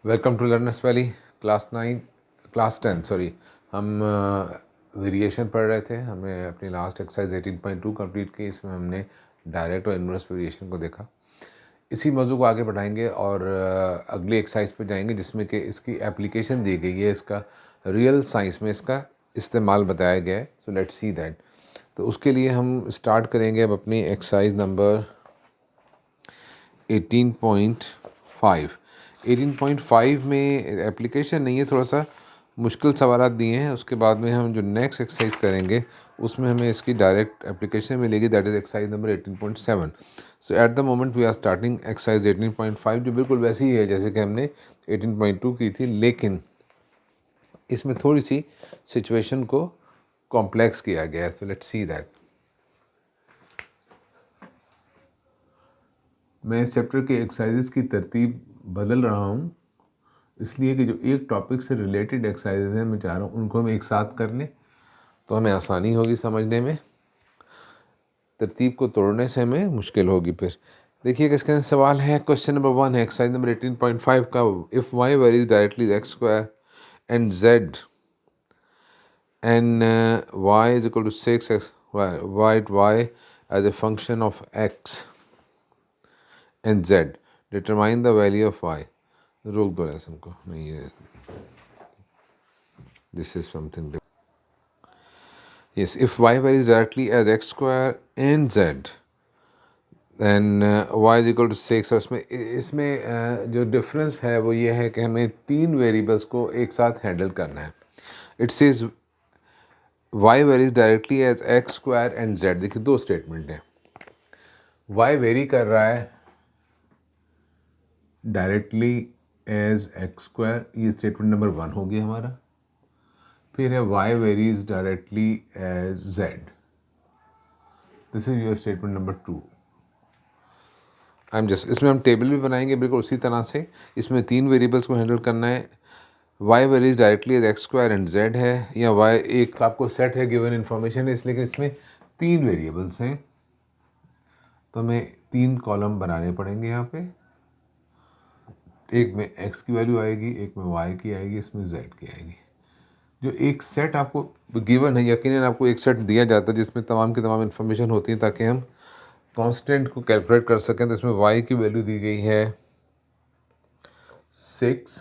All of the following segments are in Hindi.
Welcome to learners valley class 10 sorry. हम वेरिएशन पढ़ रहे थे। हमें अपनी लास्ट एक्सरसाइज 18.2 कंप्लीट की। इसमें हमने डायरेक्ट और इनवर्स वेरिएशन को देखा। इसी मौजू को आगे बढ़ाएंगे और अगली एक्सरसाइज पे जाएंगे जिसमें कि इसकी एप्लीकेशन दी गई है, इसका रियल साइंस में इसका इस्तेमाल बताया गया है। सो लेट्स सी दैट। तो उसके लिए हम स्टार्ट करेंगे अब अपनी एक्सरसाइज नंबर 18.5। 18.5 में एप्लीकेशन नहीं है, थोड़ा सा मुश्किल सवाल दिए हैं। उसके बाद में हम जो नेक्स्ट एक्सरसाइज करेंगे उसमें हमें इसकी डायरेक्ट एप्लीकेशन मिलेगी, that is exercise number 18.7। So at the moment we are starting exercise 18.5, जो बिल्कुल वैसी ही है जैसे कि हमने 18.2 की थी, लेकिन इसमें थोड़ी सी सिचुएशन को कॉम्प्लेक्स किया गया है। सो लेट्स सी दैट। मैं इस चैप्टर के एक्सरसाइजेस की तरतीब बदल रहा हूँ, इसलिए कि जो एक टॉपिक से रिलेटेड एक्सरसाइजेज हैं मैं चाह रहा हूँ उनको हम एक साथ कर लें तो हमें आसानी होगी समझने में। तरतीब को तोड़ने से हमें मुश्किल होगी। फिर देखिए किसके अंदर सवाल है। क्वेश्चन नंबर 1 है एक्सरसाइज नंबर 18.5 का। If y varies directly x square and z and y is equal to 6x y as a function of x and z, determine the value of y. रोक दो लेसन को, नहीं है, this is something. Yes, if y varies directly as x square and z, then y is equal to 6। और इसमें जो डिफरेंस है वो ये है कि हमें तीन वेरिएबल्स को एक साथ हैंडल करना है। It says y varies directly as x square and z। देखिए दो स्टेटमेंट हैं। y वेरी कर रहा है डायरेक्टली एज x स्क्वायर, ये स्टेटमेंट नंबर 1 हो गया हमारा। फिर है y varies directly as z, this is your statement number 2। इसमें हम टेबल भी बनाएंगे बिल्कुल उसी तरह से। इसमें तीन वेरिएबल्स को हैंडल करना है। y varies directly as x square and z है, या y एक आपको सेट है, गिवन इन्फॉर्मेशन है, इसलिए कि इसमें तीन वेरिएबल्स हैं तो हमें तीन कॉलम बनाने पड़ेंगे। यहाँ पे एक में x की वैल्यू आएगी, एक में y की आएगी, इसमें z की आएगी। जो एक सेट आपको गिवन है, यकीनन आपको एक सेट दिया जाता है जिसमें तमाम की तमाम इन्फॉर्मेशन होती है ताकि हम कांस्टेंट को कैलकुलेट कर सकें। तो इसमें y की वैल्यू दी गई है 6,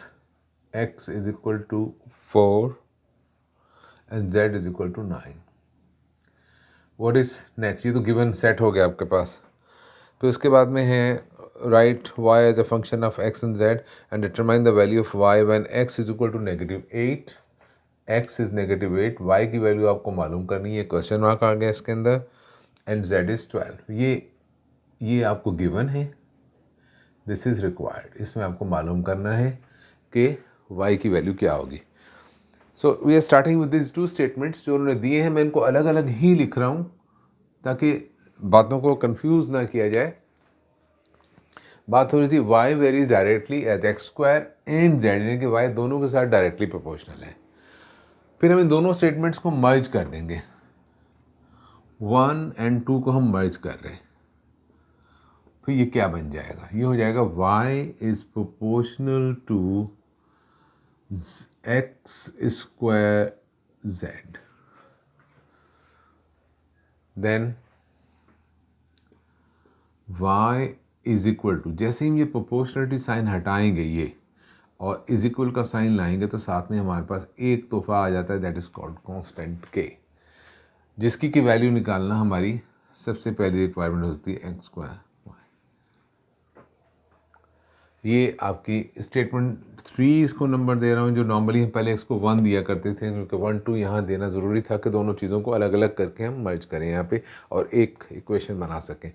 x is equal to 4 and z is equal to 9। What is next? ये तो गिवन सेट हो गया आपके पास। फिर उसके बाद में है write y as a function of x and z and determine the value of y when x is equal to -8, x is -8, y की वैल्यू आपको मालूम करनी है, क्वेश्चन मार्क आ गया इसके अंदर, एंड z इज 12। ये आपको गिवन है, दिस इज़ रिक्वायर्ड। इसमें आपको मालूम करना है कि y की वैल्यू क्या होगी। So we are starting with this two statements जो उन्होंने दिए हैं। मैं इनको अलग अलग ही लिख रहा हूँ ताकि बातों को कंफ्यूज ना किया जाए। बात हो रही थी y varies directly as x square and z, यानी कि y दोनों के साथ डायरेक्टली प्रोपोर्शनल है। फिर हम इन दोनों स्टेटमेंट्स को मर्ज कर देंगे। 1 and 2 को हम मर्ज कर रहे हैं। फिर ये क्या बन जाएगा? ये हो जाएगा y is proportional to x square z. Then y is equal to, जैसे ही हम ये प्रोपोर्शनलिटी साइन हटाएंगे ये और इज इक्वल का साइन लाएंगे तो साथ में हमारे पास एक तोहफा आ जाता है, that is called constant k, जिसकी की वैल्यू निकालना हमारी सबसे पहली रिक्वायरमेंट होती है एक्स स्क्वायर। ये आपकी स्टेटमेंट 3 इसको नंबर दे रहा हूँ, जो नॉर्मली हम पहले इसको 1 दिया करते थे क्योंकि 1 2 यहाँ देना ज़रूरी था कि दोनों चीज़ों को अलग अलग करके हम मर्ज करें यहाँ पे और एक इक्वेशन बना सकें।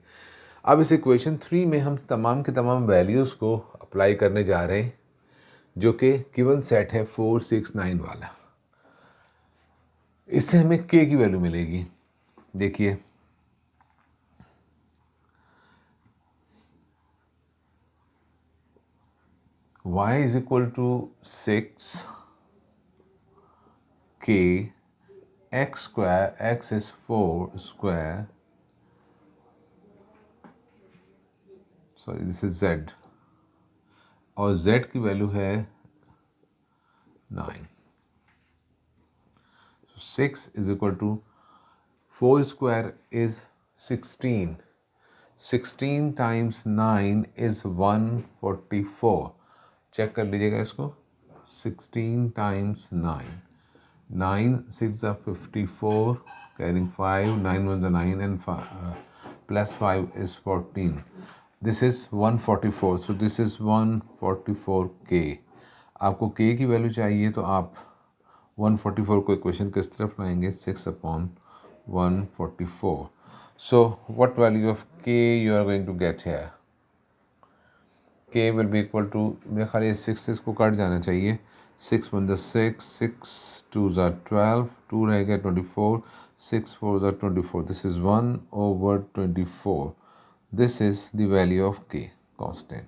अब इस इक्वेशन 3 में हम तमाम के तमाम वैल्यूज़ को अप्लाई करने जा रहे हैं जो कि गिवन सेट है 4 6 9 वाला। इससे हमें k की वैल्यू मिलेगी। देखिए y is equal to 6 k x square, x is 4 square, sorry this is z, और z की वैल्यू है 9. So 6 is equal to 4 square is 16. 16 times 9 is 144. Check कर लीजिएगा इसको. 16 times 9. 9 6 are 54, carrying 5, 9 1 are 9, and plus 5 is 14. This is 144. So this is 144k. आपको k की वैल्यू चाहिए तो आप 144 को इक्वेशन किस तरफ लाएंगे? 6/144. So what value of k you are going to get here? k will be equal to, मेरे ख्याल ये 6 इसको कट जाना चाहिए. 6 1 6, 6 2 12, 2 रह गया 24, 6 4 24. This is 1/24. This is the value of k constant.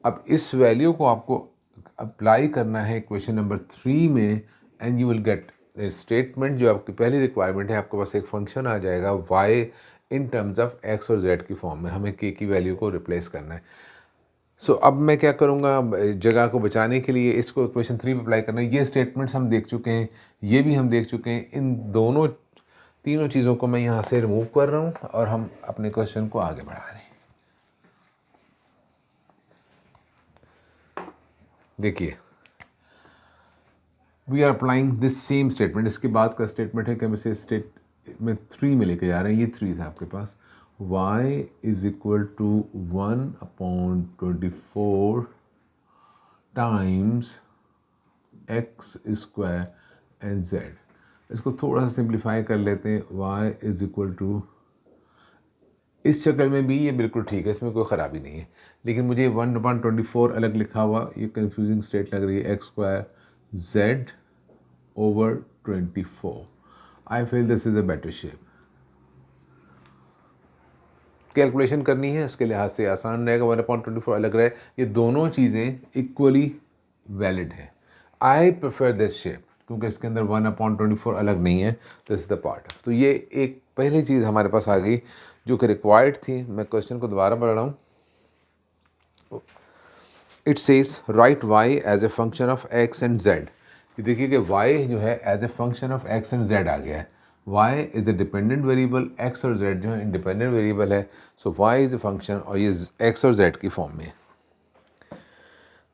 अब इस वैल्यू को आपको अप्लाई करना है इक्वेशन नंबर 3 में, and you will get statement. जो आपकी पहली रिक्वायरमेंट है, आपके पास एक फंक्शन आ जाएगा y in terms of x और z की फॉर्म में. हमें k की वैल्यू को रिप्लेस करना है. सो अब मैं क्या करूँगा, जगह को बचाने के लिए इसको इक्वेशन 3 में अप्लाई करना है. ये स्टेटमेंट्स हम देख चुके हैं, ये भी हम देख चुके हैं. इन दोनों तीनों चीज़ों को मैं यहाँ से रिमूव कर रहा हूँ और हम अपने क्वेश्चन को आगे बढ़ा रहे हैं. देखिए, we are applying this same statement. इसके बाद का स्टेटमेंट है कि हम इसे स्टेटमेंट 3 में लेके जा रहे हैं. ये 3 था आपके पास. y is equal to 1/24 times x square and z. इसको थोड़ा सा सिंप्लीफाई कर लेते हैं. y इज इक्वल टू, इस शक्ल में भी ये बिल्कुल ठीक है, इसमें कोई ख़राबी नहीं है. लेकिन मुझे 1/24 अलग लिखा हुआ ये कंफ्यूजिंग स्टेट लग रही है. x square z/24. I feel this is a better shape. Calculation करनी है, उसके लिहाज से आसान रहेगा. 1/24 अलग रहे, ये दोनों चीज़ें इक्वली वैलिड है. आई प्रेफर दिस शेप क्योंकि इसके अंदर 1/24 अलग नहीं है. This is the part. तो ये एक पहली चीज़ हमारे पास आ गई जो कि रिक्वायर्ड थी. मैं क्वेश्चन को दोबारा पढ़ रहा हूँ. It says write y as a function of x and z. ये देखिए कि y जो है as a function of x and z आ गया है. y is a dependent variable, x और z जो है इंडिपेंडेंट वेरिएबल है. So y is a function और ये x और z की फॉर्म में.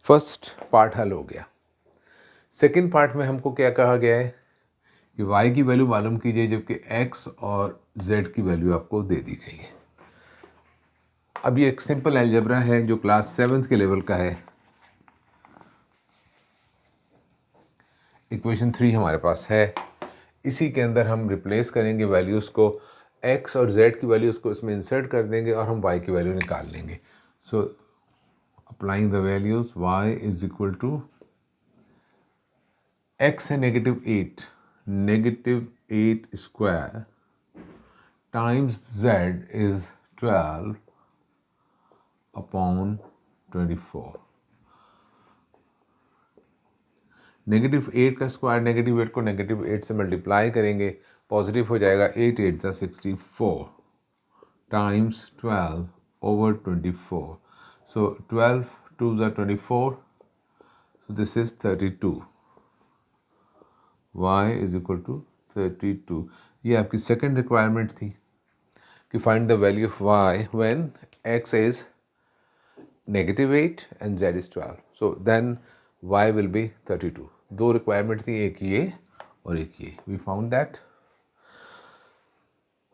फर्स्ट पार्ट हल हो गया. सेकेंड पार्ट में हमको क्या कहा गया है कि y की वैल्यू मालूम कीजिए जबकि x और z की वैल्यू आपको दे दी गई है. अब ये एक सिंपल अलजेब्रा है जो क्लास 7th के लेवल का है. इक्वेशन 3 हमारे पास है. इसी के अंदर हम रिप्लेस करेंगे वैल्यूज़ को. x और z की वैल्यूज़ को इसमें इंसर्ट कर देंगे और हम y की वैल्यू निकाल लेंगे. So applying the values, y is equal to, x है -8, -8 स्क्वायर टाइम्स z इज 12/24. -8 का स्क्वायर, -8 को -8 से मल्टीप्लाई करेंगे, पॉजिटिव हो जाएगा. 8 8 64 times 12/24. So 12 2 24. So this is 32. y is equal to 32. ये आपकी सेकेंड रिक्वायरमेंट थी कि find the value of y when x is -8 and z is 12. So then y will be 32. दो रिक्वायरमेंट थी, एक ये और एक ये. We found that.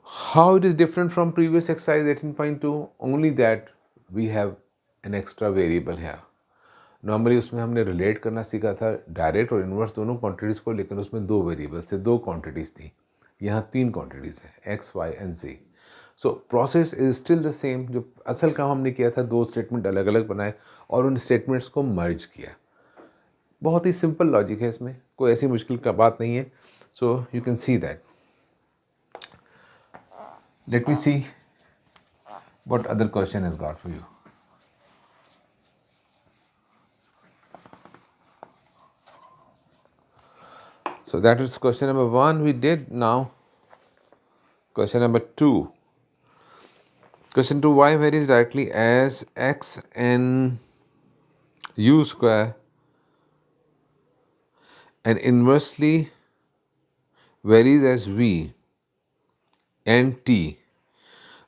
How it is different from previous exercise 18.2? Only that we have an extra variable है. नॉर्मली उसमें हमने रिलेट करना सीखा था डायरेक्ट और इन्वर्स दोनों क्वांटिटीज़ को, लेकिन उसमें दो वेरिएबल्स थे, दो क्वांटिटीज़ थी. यहाँ तीन क्वांटिटीज़ हैं, x, y and z. So process is still the same. जो असल काम हमने किया था, दो स्टेटमेंट अलग अलग बनाए और उन स्टेटमेंट्स को मर्ज किया. बहुत ही सिंपल लॉजिक है इसमें, कोई ऐसी मुश्किल का बात नहीं है. So you can see that. Let me see what other question has got for you. So that is question number 1 we did. Now question number 2. Question 2, y varies directly as x and u square and inversely varies as v and t।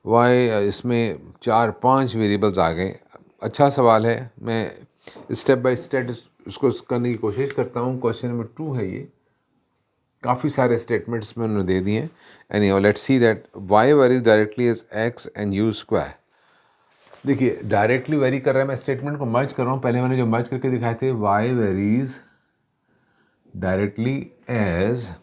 Y इसमें 4-5 वेरिएबल्स आ गए। अच्छा सवाल है, मैं स्टेप बाय स्टेप इसको करने की कोशिश करता हूँ। क्वेश्चन नंबर 2 है ये, काफ़ी सारे स्टेटमेंट्स में उन्होंने दे दिए हैं। Anyway let's see that y varies directly as x and u square. देखिए डायरेक्टली वेरी कर रहा है, मैं स्टेटमेंट को मर्ज कर रहा हूँ। पहले मैंने जो मर्ज करके दिखाए थे, y varies directly as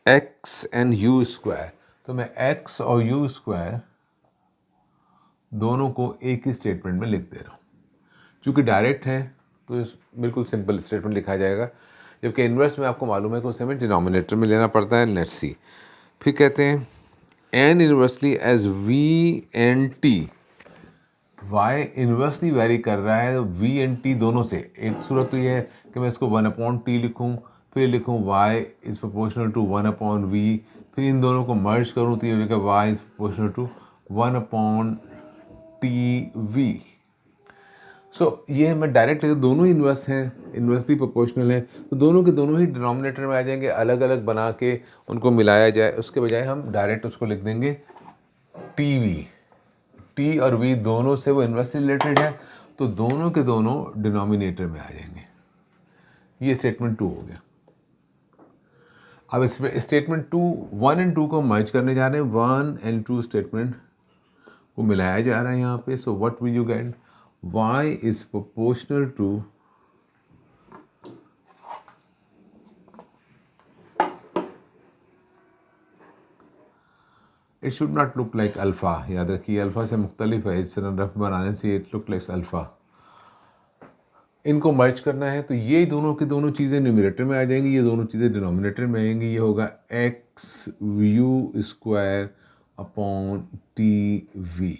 x and u square, तो मैं एक्स और यू स्क्वायर दोनों को एक ही स्टेटमेंट में लिख दे रहा हूँ। चूँकि डायरेक्ट है तो इस बिल्कुल सिंपल स्टेटमेंट लिखा जाएगा, जबकि इन्वर्स में आपको मालूम है कि उसे हमें डिनोमिनेटर में लेना पड़ता है। लेट्स सी, फिर कहते हैं and inversely as v and t. Y inversely vary कर रहा है वी एन टी दोनों से। एक सूरत तो ये है कि मैं इसको 1/t लिखूँ, फिर लिखूँ y is proportional to 1/v, फिर इन दोनों को मर्ज करूँ तो ये हो जाएगा y is proportional to 1/tv। So ये मैं डायरेक्ट तो दोनों ही इन्वर्स हैं, इन्वर्सली प्रोपोर्शनल है, तो दोनों के दोनों ही डिनोमिनेटर में आ जाएंगे। अलग अलग बना के उनको मिलाया जाए, उसके बजाय हम डायरेक्ट उसको लिख देंगे टी वी। टी और वी दोनों से वो इन्वर्सली रिलेटेड है, तो दोनों के दोनों डिनोमिनेटर में आ जाएंगे। ये स्टेटमेंट 2 हो गया। अब इसमें स्टेटमेंट 2 1 एंड 2 को मर्ज करने जा रहे हैं। 1 एंड 2 स्टेटमेंट को मिलाया जा रहा है यहाँ पे। So what will you get, y is proportional to it should not look like alpha. याद रखिए अल्फ़ा से मुख्तलिफ है, इस तरह रफ बनाने से इट लुक लाइक अल्फ़ा। इनको मर्ज करना है तो ये दोनों की दोनों चीज़ें न्यूमरेटर में आ जाएंगी, ये दोनों चीज़ें डिनोमिनेटर में आएंगी। ये होगा x you square upon t we.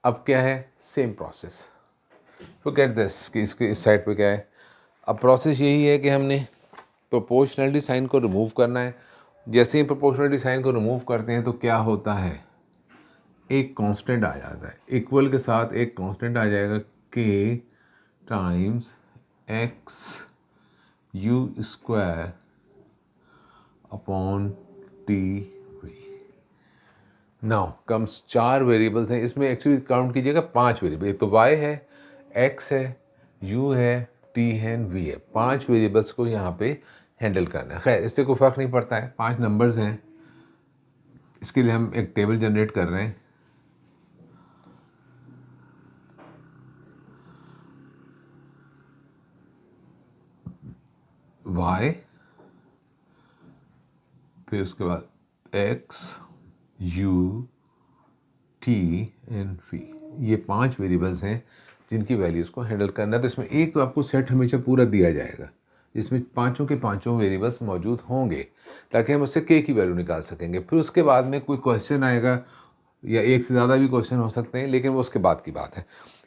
अब क्या है, सेम प्रोसेस। तो गेट दिस कि इसके इस साइड पे क्या है। अब प्रोसेस यही है कि हमने प्रोपोर्शनलिटी साइन को रिमूव करना है। जैसे ही प्रोपोर्शनलिटी साइन को रिमूव करते हैं तो क्या होता है, एक कांस्टेंट आ जाता है। इक्वल के साथ एक कांस्टेंट आ जाएगा, के times x you square upon t we. Now comes 4 variables हैं इसमें, एक्चुअली काउंट कीजिएगा 5 वेरिएबल। एक तो y है, x है, u है, t है, v है। 5 वेरिएबल्स को यहाँ पे हैंडल करना है। खैर इससे कोई फ़र्क नहीं पड़ता है, 5 नंबर्स हैं। इसके लिए हम एक टेबल जनरेट कर रहे हैं। y, फिर उसके बाद x, u, t and v। ये 5 वेरिएबल्स हैं जिनकी वैल्यूज़ को हैंडल करना है। तो इसमें एक तो आपको सेट हमेशा पूरा दिया जाएगा, इसमें पाँचों के पाँचों वेरिएबल्स मौजूद होंगे, ताकि हम उससे के की वैल्यू निकाल सकेंगे। फिर उसके बाद में कोई क्वेश्चन आएगा, या एक से ज़्यादा भी क्वेश्चन हो सकते हैं, लेकिन वो उसके बाद की बात है।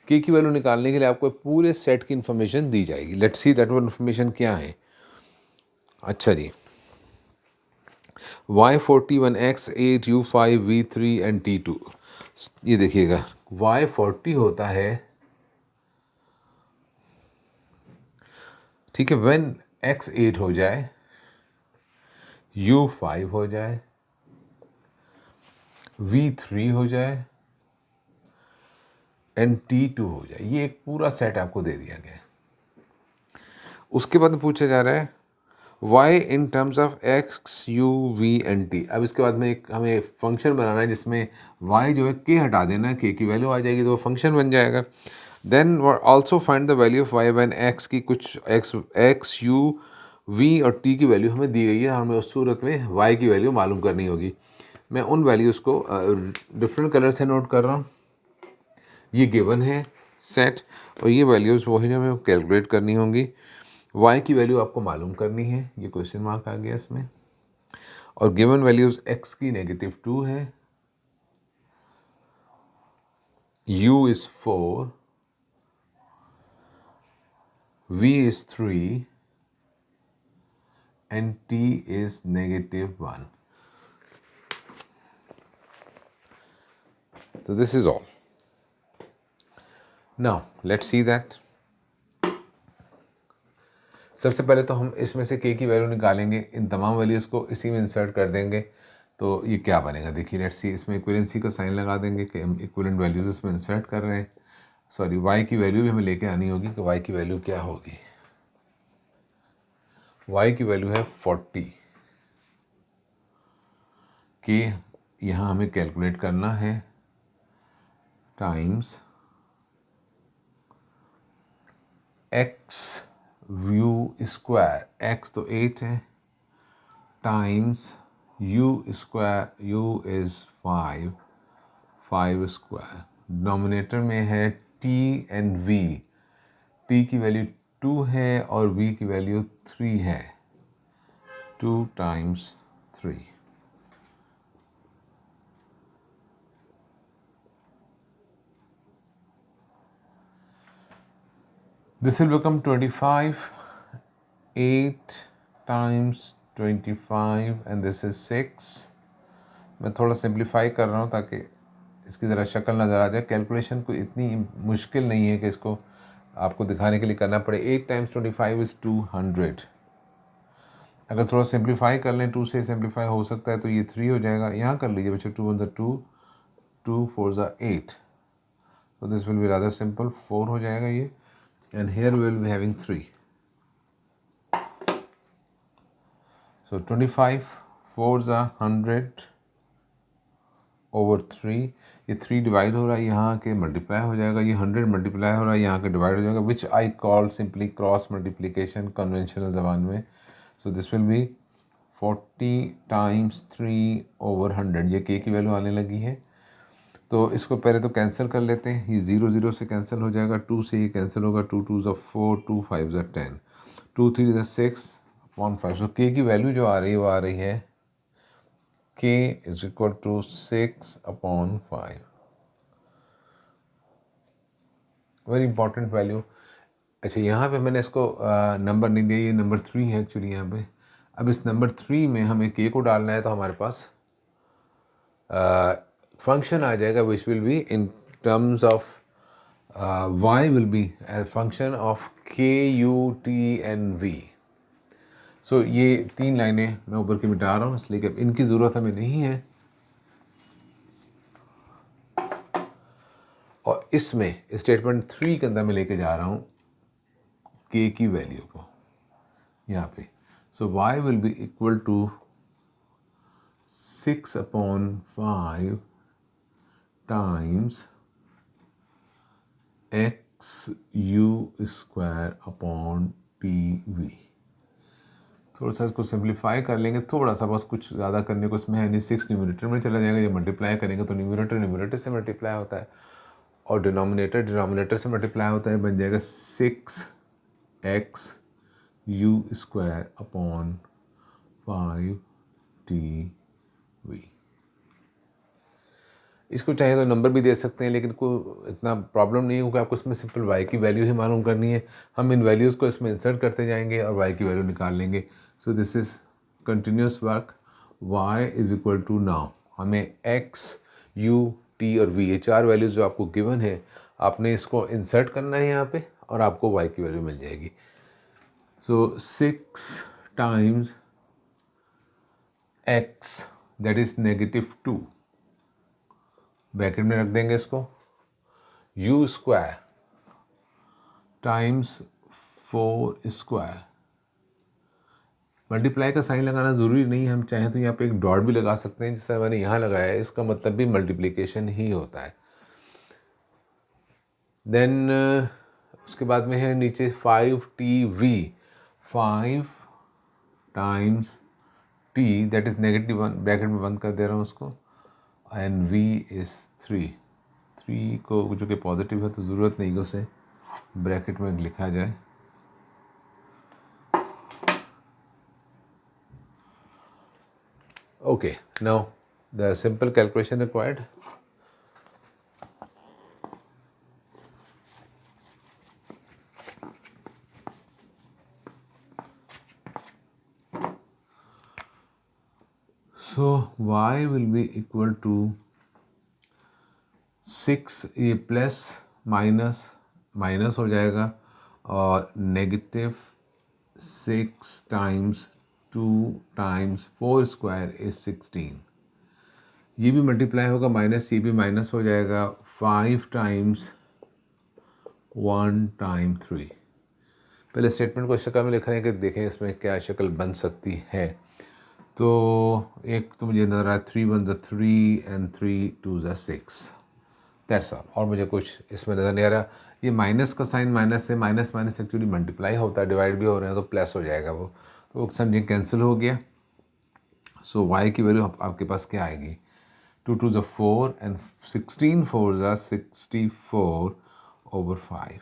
के की वैल्यू निकालने के लिए आपको पूरे सेट की इन्फॉर्मेशन दी जाएगी। लेट्स सी दैट वो इन्फॉर्मेशन क्या है। अच्छा जी, y41 x8 u5 v3 and t2। ये देखिएगा y40 होता है, ठीक है, व्हेन x8 हो जाए, u5 हो जाए, v3 हो जाए एंड t2 हो जाए। ये एक पूरा सेट आपको दे दिया गया है। उसके बाद पूछा जा रहा है y in terms of x u v and t। अब इसके बाद में एक हमें फंक्शन बनाना है जिसमें y जो है k हटा देना, k की वैल्यू आ जाएगी तो वो फंक्शन बन जाएगा। Then also find the value of y when x की कुछ x u v और t की वैल्यू हमें दी गई है। हमें उस सूरत में y की वैल्यू मालूम करनी होगी। मैं उन वैल्यूज़ को डिफरेंट कलर से नोट कर रहा हूँ। ये गिवन है सेट, और ये वैल्यूज़ वो है जो हमें कैलकुलेट करनी होंगी। y की वैल्यू आपको मालूम करनी है, ये क्वेश्चन मार्क आ गया इसमें। और गिवन वैल्यूज़ x की -2 है, u is 4, v is 3 and t is -1। So this is all. Now let's see that. सबसे पहले तो हम इसमें से k की वैल्यू निकालेंगे, इन तमाम वैल्यूज़ को इसी में इंसर्ट कर देंगे, तो ये क्या बनेगा देखिए। लेट्स सी, इसमें इक्विवेलेंसी का साइन लगा देंगे कि हम इक्विवेलेंट वैल्यूज़ इसमें इंसर्ट कर रहे हैं। सॉरी, y की वैल्यू भी हमें लेके आनी होगी कि y की वैल्यू क्या होगी। y की वैल्यू है 40, कि यहाँ हमें कैलकुलेट करना है times x view square, x तो 8 है, times u square, u is 5 square, denominator में है t एंड v, t की वैल्यू 2 है और v की वैल्यू 3 है, 2 times 3। This will become 25, 8 times 25 and this is 6। मैं थोड़ा सिंप्लीफाई कर रहा हूँ ताकि इसकी ज़रा शक्ल नज़र आ जाए। कैलकुलेशन कोई इतनी मुश्किल नहीं है कि इसको आपको दिखाने के लिए करना पड़े। 8 टाइम्स 25 इज़ 200। अगर थोड़ा सिंप्लीफाई कर लें, 2 से सिंप्लीफाई हो सकता है तो ये 3 हो जाएगा। यहाँ कर लीजिए बच्चे, 2 1 2, 2 4 8, तो this will be rather simple, 4 हो जाएगा ये, and here we will be having 3. So 25 4s are 100 over 3, ये 3 डिवाइड हो रहा है, यहाँ के मल्टीप्लाई हो जाएगा, ये 100 मल्टीप्लाई हो रहा है, यहाँ के डिवाइड हो जाएगा, which I call simply cross multiplication conventional ज़बान में। So this will be 40 times 3 over 100, ये k की वैल्यू आने लगी है। तो इसको पहले तो कैंसिल कर लेते हैं, ये 0 0 से कैंसिल हो जाएगा, 2 से ये कैंसिल होगा, 2 2 4, 2 5 10, 2 3 6 अपॉन 5। सो k की वैल्यू जो आ रही है वो आ रही है k is equal to 6 upon 5। Very important value. अच्छा, यहाँ पे मैंने इसको नंबर नहीं दिया, ये नंबर 3 है एक्चुअली यहाँ पे। अब इस नंबर 3 में हमें k को डालना है, तो हमारे पास फंक्शन आ जाएगा which will be in terms of y will be a function of k, u, t and v। सो ये 3 लाइनें मैं ऊपर की मिटा रहा हूँ इसलिए कि इनकी ज़रूरत हमें नहीं है। और इसमें स्टेटमेंट 3 के अंदर मैं लेके जा रहा हूँ k की वैल्यू को यहाँ पे। So y will be equal to 6 upon 5 times x u square upon t v. थोड़ा सा इसको सिंप्लीफाई कर लेंगे, थोड़ा सा, बस कुछ ज़्यादा करने को इसमें है नहीं। 6 न्यूमरेटर में चला जाएगा, ये मल्टीप्लाई करेंगे तो न्यूमरेटर से मल्टीप्लाई होता है और डिनोमिनेटर से मल्टीप्लाई होता है, बन जाएगा 6x u square upon 5t v। इसको चाहे तो नंबर भी दे सकते हैं, लेकिन कोई इतना प्रॉब्लम नहीं है क्योंकि आपको इसमें सिंपल y की वैल्यू ही मालूम करनी है। हम इन वैल्यूज़ को इसमें इंसर्ट करते जाएंगे और y की वैल्यू निकाल लेंगे। So this is continuous work. y is equal to, now हमें x u t और v, ये 4 वैल्यूज़ जो आपको गिवन है, आपने इसको इंसर्ट करना है यहाँ पे और आपको y की वैल्यू मिल जाएगी। सो 6 times x, that is -2, bracket में रख देंगे इसको, u square times 4 square. Multiply का साइन लगाना ज़रूरी नहीं है, हम चाहें तो यहाँ पे एक डॉट भी लगा सकते हैं, जिससे मैंने यहाँ लगाया है, इसका मतलब भी मल्टीप्लिकेशन ही होता है। देन उसके बाद में है नीचे 5tv, 5 times t, that is -1, bracket में बंद कर दे रहा हूँ उसको, एंड v इज़ 3 को जो कि पॉजिटिव है तो ज़रूरत नहीं कि उसे ब्रैकेट में लिखा जाए। Okay, now the simple calculation required. So y will be equal to 6 ये प्लस माइनस माइनस हो जाएगा और negative 6 times 2 times 4 square is 16। ये भी मल्टीप्लाई होगा माइनस, ये भी माइनस हो जाएगा 5 टाइम्स 1 टाइम 3। पहले स्टेटमेंट को इस शक्ल में लिख रहे हैं कि देखें इसमें क्या शक्ल बन सकती है। तो एक तो मुझे नज़र आया 3 1 3 एंड 3 2 6, दैट्स ऑल। और मुझे कुछ इसमें नज़र नहीं आ रहा। ये माइनस का साइन माइनस से माइनस माइनस एक्चुअली मल्टीप्लाई होता है, डिवाइड भी हो रहे हैं तो प्लस हो जाएगा वो, तो समझिए कैंसिल हो गया। सो y की वैल्यू आपके पास क्या आएगी, 2 2 4 एंड 16 4 64 over 5।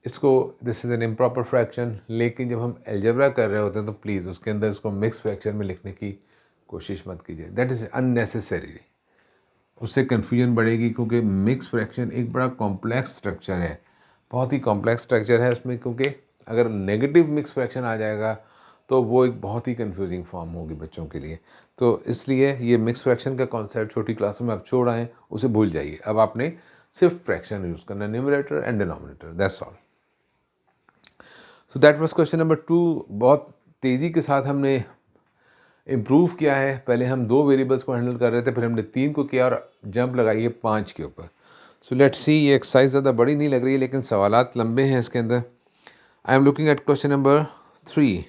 इसको this is an improper fraction, लेकिन जब हम एल्जेब्रा कर रहे होते हैं तो प्लीज़ उसके अंदर इसको मिक्स फ्रैक्शन में लिखने की कोशिश मत कीजिए, दैट इज़ अननेसेसरी। उससे कन्फ्यूजन बढ़ेगी क्योंकि मिक्स फ्रैक्शन एक बड़ा कॉम्प्लेक्स स्ट्रक्चर है, बहुत ही कॉम्प्लेक्स स्ट्रक्चर है उसमें, क्योंकि अगर नेगेटिव मिक्स फ्रैक्शन आ जाएगा तो वो एक बहुत ही कंफ्यूजिंग फॉर्म होगी बच्चों के लिए। तो इसलिए ये मिक्स फ्रैक्शन का कॉन्सेप्ट छोटी क्लासों में आप छोड़ आएँ, उसे भूल जाइए। अब आपने सिर्फ फ्रैक्शन यूज़ करना, numerator and denominator, that's all. So that was question number 2। बहुत तेज़ी के साथ हमने इम्प्रूव किया है। पहले हम 2 वेरिएबल्स को हैंडल कर रहे थे, फिर हमने 3 को किया और जंप लगाई है 5 के ऊपर। सो लेट्स सी, ये एक्सरसाइज ज़्यादा बड़ी नहीं लग रही है लेकिन सवालात लंबे हैं इसके अंदर। I am looking at question number 3।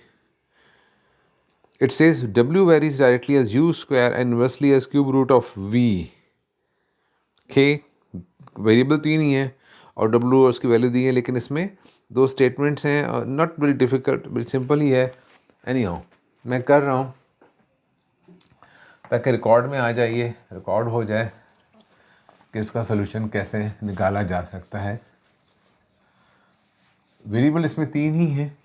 It says W varies directly as U square and inversely as cube root of V। के वेरिएबल 3 ही है और W और उसकी वैल्यू दी है, लेकिन इसमें 2 स्टेटमेंट्स हैं, not very difficult, very simple ही है। एनी हाउ मैं कर रहा हूँ ताकि रिकॉर्ड में आ जाइए, रिकॉर्ड हो जाए कि इसका सलूशन कैसे निकाला जा सकता है। वेरिएबल इसमें 3 ही हैं।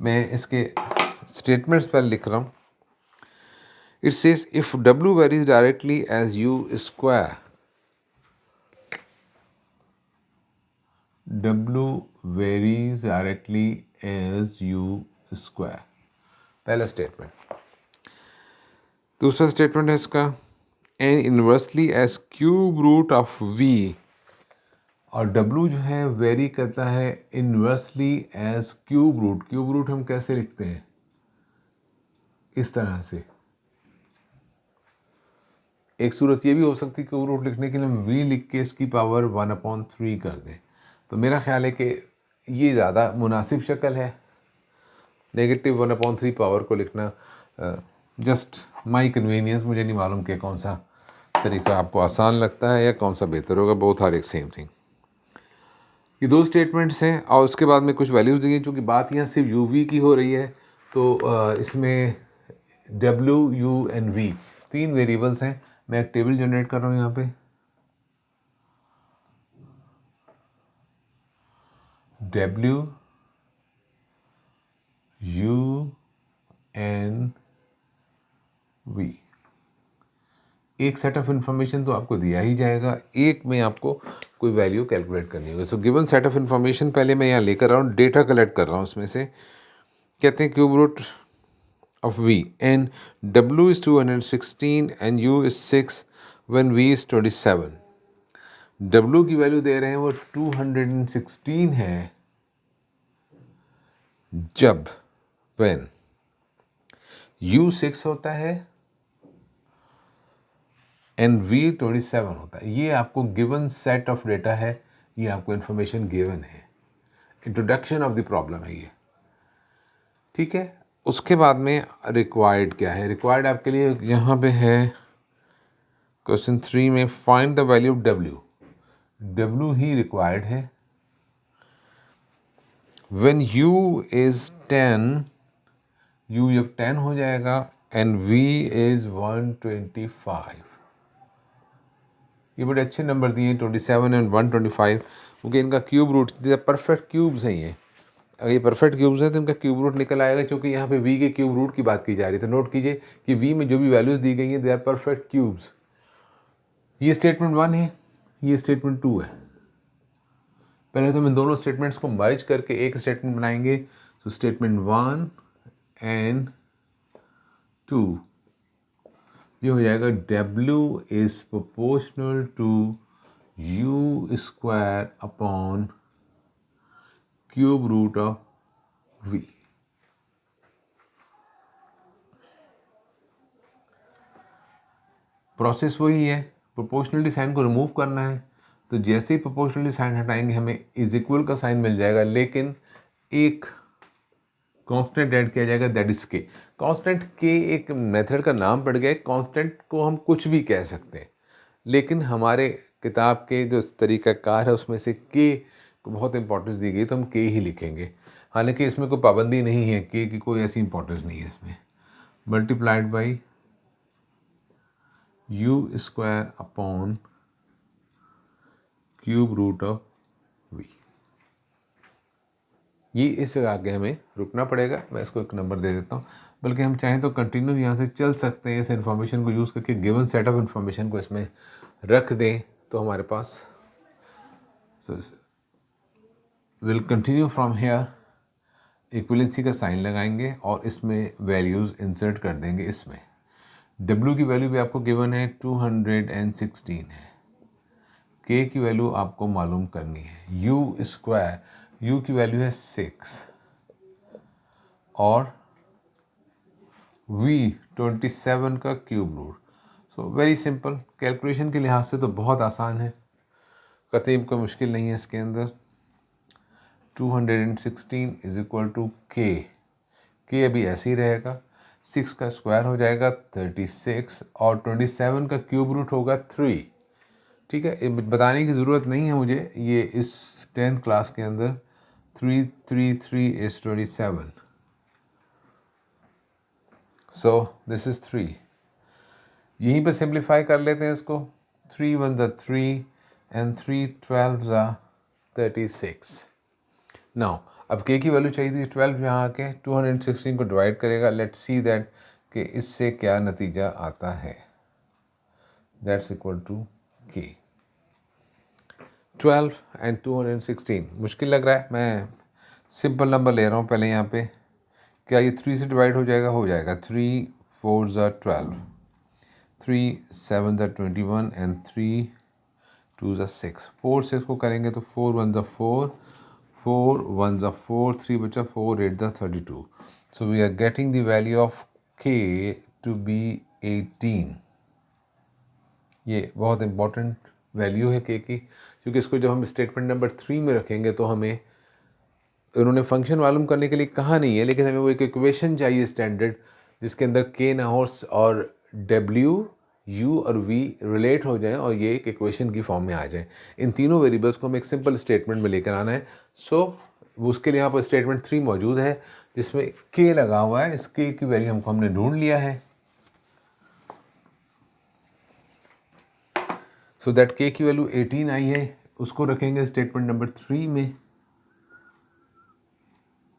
मैं इसके स्टेटमेंट्स पर लिख रहा हूँ। It says if W varies directly as U square, W varies directly as U square, पहला स्टेटमेंट। दूसरा स्टेटमेंट है इसका an inversely as cube root of V, और W जो है वेरी करता है inversely as cube root. Cube root हम कैसे लिखते हैं, इस तरह से। एक सूरत ये भी हो सकती है क्यूब रूट लिखने के लिए हम V लिख के इसकी पावर 1/3 कर दें, तो मेरा ख्याल है कि ये ज़्यादा मुनासिब शक्ल है, नेगेटिव 1/3 पावर को लिखना। जस्ट माई कन्वीनियंस, मुझे नहीं मालूम कि कौन सा तरीका आपको आसान लगता है या कौन सा बेहतर होगा, बोथ आर एक सेम थिंग। ये 2 स्टेटमेंट्स हैं और उसके बाद में कुछ वैल्यूज़ दी हैं। चूँकि बात यहाँ सिर्फ UV की हो रही है तो इसमें W, U and V 3 variables हैं। मैं एक टेबल जनरेट कर रहा हूँ यहाँ पे। W, U एंड V, एक सेट ऑफ इन्फॉर्मेशन तो आपको दिया ही जाएगा, एक में आपको कोई वैल्यू कैलकुलेट करनी होगी। So given set of information पहले मैं यहाँ लेकर रहा हूँ, डेटा कलेक्ट कर रहा हूँ उसमें से। कहते हैं cube root of V and W is 216 and U is 6 when V is 27। W की वैल्यू दे रहे हैं वो 216 है जब when U 6 होता है and V 27 होता है। ये आपको गिवन सेट ऑफ डेटा है, ये आपको इंफॉर्मेशन गिवन है, इंट्रोडक्शन ऑफ द प्रॉब्लम है ये, ठीक है। उसके बाद में रिक्वायर्ड क्या है, रिक्वायर्ड आपके लिए यहाँ पे है क्वेश्चन 3 में find the value of W। W he required है। When U is 10, U जब 10 हो जाएगा and V is 125। ये बड़े अच्छे नंबर दिए 27 एंड 125, क्योंकि इनका क्यूब रूट परफेक्ट क्यूब्स हैं ये। अगर ये परफेक्ट क्यूब्स हैं तो इनका क्यूब रूट निकल आएगा, क्योंकि यहाँ पे V के क्यूब रूट की बात की जा रही है। तो नोट कीजिए कि V में जो भी वैल्यूज़ दी गई हैं दे आर परफेक्ट क्यूब्स। ये स्टेटमेंट 1 है, ये स्टेटमेंट 2 है। पहले तो हम इन दोनों स्टेटमेंट्स को मर्ज करके एक स्टेटमेंट बनाएंगे। सो स्टेटमेंट 1 एंड 2, ये हो जाएगा W is proportional to U square upon cube root of V। Process वही है, प्रोपोर्शनलिटी साइन को रिमूव करना है, तो जैसे ही प्रोपोर्शनलिटी साइन हटाएंगे हमें इज इक्वल का साइन मिल जाएगा, लेकिन एक कांस्टेंट ऐड किया जाएगा, दैट इज के। कांस्टेंट के एक मेथड का नाम पड़ गया है, कांस्टेंट को हम कुछ भी कह सकते हैं, लेकिन हमारे किताब के जो तरीक़ाकार है उसमें से के को बहुत इंपॉर्टेंस दी गई, तो हम के ही लिखेंगे। हालांकि इसमें कोई पाबंदी नहीं है, के की कोई ऐसी इंपॉर्टेंस नहीं है इसमें। Multiplied by U square upon cube root of V. ये इस जगह आगे हमें रुकना पड़ेगा, मैं इसको एक नंबर दे देता हूँ, बल्कि हम चाहें तो कंटिन्यू यहाँ से चल सकते हैं, इस इन्फॉर्मेशन को यूज़ करके गिवन सेट ऑफ इन्फॉर्मेशन को इसमें रख दें, तो हमारे पास will continue from here. Equivalency का साइन लगाएंगे और इसमें वैल्यूज़ इंसर्ट कर देंगे। इसमें W की वैल्यू भी आपको गिवन है 216 है, K की वैल्यू आपको मालूम करनी है, U स्क्वायर, U की वैल्यू है 6 और V 27 का cube root. So very simple, calculation के लिहाज से तो बहुत आसान है, कतई कोई मुश्किल नहीं है इसके अंदर। 216 इज इक्वल टू के अभी ऐसे ही रहेगा, 6 का स्क्वायर हो जाएगा 36 और 27 का क्यूब रूट होगा 3। ठीक है, ये बताने की ज़रूरत नहीं है मुझे, ये इस 10th क्लास के अंदर 3 इज 27, सो दिस इज 3। यहीं पर सिंप्लीफाई कर लेते हैं इसको, 3 1 ज़ा 3 एंड 3 12 ज़ा 36। नाउ अब के की वैल्यू चाहिए थी 12, यहाँ आके 216 को डिवाइड करेगा। लेट्स सी दैट कि इससे क्या नतीजा आता है। दैट्स इक्वल टू के। 12 एंड 216 मुश्किल लग रहा है, मैं सिंपल नंबर ले रहा हूँ पहले यहाँ पे। क्या ये 3 से डिवाइड हो जाएगा? हो जाएगा। 3 4 ज़ा 12, 3 7 ज़ा 21 एंड 3 2 ज़ा 6। 4 से इसको करेंगे तो 4 1 ज़ा 4, 4 1 ज़ा 4, 3 बचा, 4 8 ज़ा 32। So we are getting the value of K to be 18। ये बहुत इंपॉर्टेंट वैल्यू है के की, क्योंकि इसको जब हम स्टेटमेंट नंबर 3 में रखेंगे तो हमें, उन्होंने फंक्शन मालूम करने के लिए कहा नहीं है, लेकिन हमें वो एक इक्वेशन चाहिए स्टैंडर्ड, जिसके अंदर के ना हो और डब्ल्यू यू और वी रिलेट हो जाएं और ये एक इक्वेशन की फॉर्म में आ जाए। इन तीनों वेरिएबल्स को हमें एक सिंपल स्टेटमेंट में लेकर आना है। सो उसके लिए यहाँ पर स्टेटमेंट 3 मौजूद है जिसमें के लगा हुआ है। इस के की वैल्यू हमने ढूंढ लिया है। सो दैट के की वैल्यू 18 आई है, उसको रखेंगे स्टेटमेंट नंबर 3 में।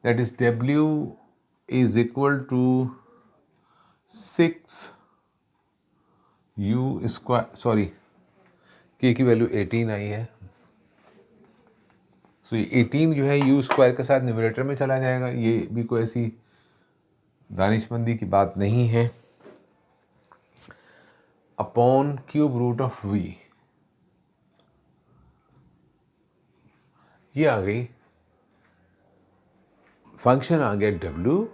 That is W is equal to 6 U square, sorry K की वैल्यू 18 आई है। सो ये 18 जो है U स्क्वायर के साथ न्यूमरेटर में चला जाएगा। ये भी कोई ऐसी दानिशमंदी की बात नहीं है। Upon cube root of V, ये आ गई। फंक्शन आ गया W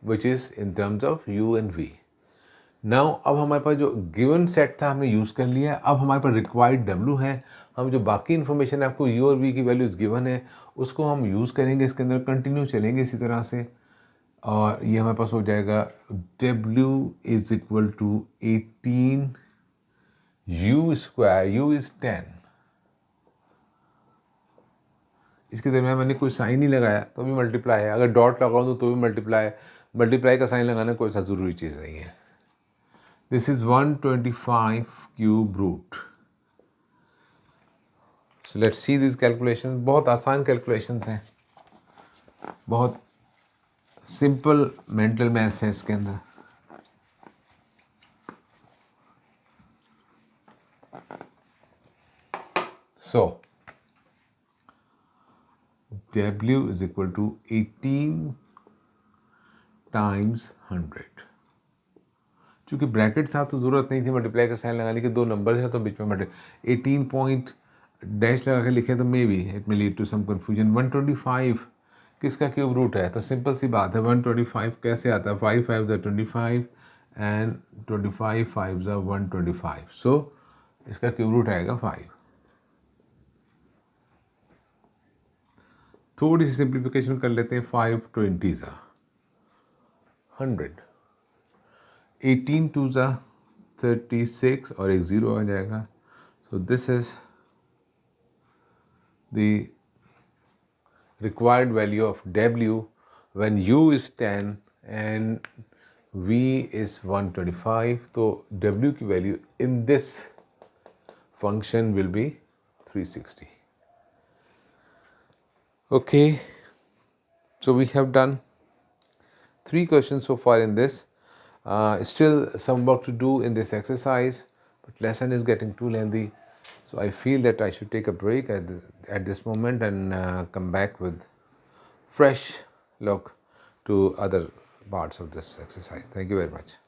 which is in terms of U and V। Now अब हमारे पास जो गिवन सेट था हमने यूज़ कर लिया। अब हमारे पास रिक्वायर्ड W है। हम जो बाकी इन्फॉर्मेशन आपको U और V की वैल्यूज़ गिवन है उसको हम यूज़ करेंगे, इसके अंदर कंटिन्यू चलेंगे इसी तरह से, और ये हमारे पास हो जाएगा W is equal to 18 U square, U is 10। इसके दरम्यान मैंने कोई साइन नहीं लगाया तो भी मल्टीप्लाई है, अगर डॉट लगाऊँ तो भी मल्टीप्लाई। मल्टीप्लाई का साइन लगाना कोई सा ज़रूरी चीज़ नहीं है। This is 125 cube root. So let's see this calculation. बहुत आसान कैलकुलेशंस हैं, बहुत सिंपल मेंटल मैथ्स है इसके अंदर। सो W is equal to 18 times 100. चूँकि ब्रैकेट था तो ज़रूरत नहीं थी मल्टीप्लाई का साइन लगाने की, 2 नंबर है तो बीच में 18 पॉइंट डैश लगा के लिखे तो may be it may lead to some confusion. 125 किसका क्यूब रूट है? तो सिंपल सी बात है, 125 कैसे आता है? 5 5 25 एंड 25 5 125, सो इसका क्यूब रूट आएगा 5। थोड़ी सी सिंप्लीफिकेशन कर लेते हैं, 5 20 100, 18 2 36 और एक 0 आ जाएगा। सो this is the required value of W when U is 10 and V is 125. So W की value in this function will be 360. Okay, so we have done 3 questions so far in this. Still some work to do in this exercise, but lesson is getting too lengthy. So I feel that I should take a break at this moment and come back with fresh look to other parts of this exercise. Thank you very much.